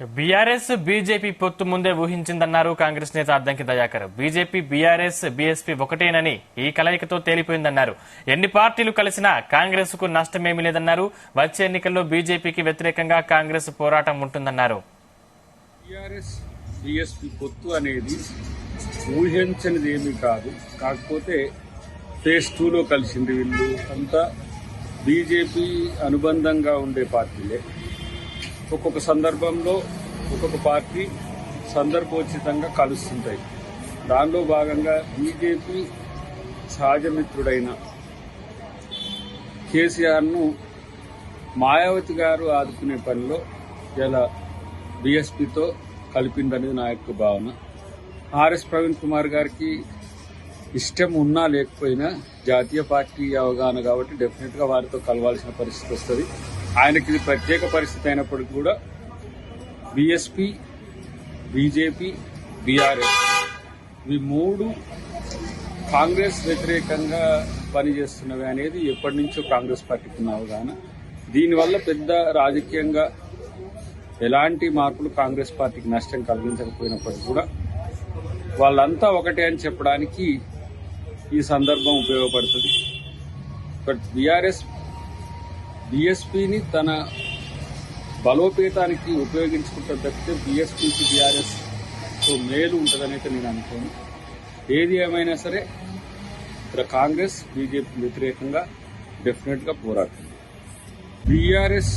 BRS BJP పొత్తు ముందే ఊహించిందన్నారు కాంగ్రెస్ నేత Addanki Dayakar. BJP BRS BSP ఒకటేనని ఈ కలయికతో తేలిపోయిందన్నారు. ఎన్ని పార్టీలు కలిసినా కాంగ్రెస్ కు నష్టమేమీ లేదన్నారు. వచ్చే ఎన్నికల్లో బీజేపీకి వ్యతిరేకంగా కాంగ్రెస్ పోరాటం ఉంటుందన్నారు. బీఆర్ఎస్ బీఎస్పీ పొత్తు అనేది ఊహించనిది ఏమీ కాదు. కాకపోతే ఫేజ్ 2లో కలిసింది. వీళ్ళు అంతా బీజేపీ అనుబంధంగా ఉండే పార్టీలే. ఒక్కొక్క సందర్భంలో ఒక్కొక్క పార్టీ సందర్భోచితంగా కలుస్తుంటాయి. దానిలో భాగంగా బీజేపీ సహజమిత్రుడైన కేసీఆర్ను మాయావతి గారు ఆదుకునే పనిలో ఇలా బీఎస్పీతో కలిపిందనేది నా యొక్క భావన. ఆర్ఎస్ ప్రవీణ్ కుమార్ గారికి ఇష్టం ఉన్నా లేకపోయినా జాతీయ పార్టీ అవగాహన కాబట్టి డెఫినెట్గా వారితో కలవాల్సిన పరిస్థితి వస్తుంది. ఆయనకి ఇది ప్రత్యేక పరిస్థితి అయినప్పటికీ కూడా బీఎస్పీ, బీజేపీ, బీఆర్ఎస్ ఈ మూడు కాంగ్రెస్ వ్యతిరేకంగా పనిచేస్తున్నవి అనేది ఎప్పటి నుంచో కాంగ్రెస్ పార్టీకి ఉన్న అవగాహన. దీనివల్ల పెద్ద రాజకీయంగా ఎలాంటి మార్పులు కాంగ్రెస్ పార్టీకి నష్టం కలిగించకపోయినప్పటికీ కూడా వాళ్ళంతా ఒకటే అని చెప్పడానికి ఈ సందర్భం ఉపయోగపడుతుంది. బట్ బీఆర్ఎస్ బీఎస్పీని తన బలోపేతానికి ఉపయోగించుకుంటే తప్పితే బీఎస్పీకి బీఆర్ఎస్ మేలు ఉంటుందనైతే నేను అనుకోను. ఏది ఏమైనా సరే ఇక్కడ కాంగ్రెస్ బీజేపీ వ్యతిరేకంగా డెఫినెట్గా పోరాడుతుంది. బీఆర్ఎస్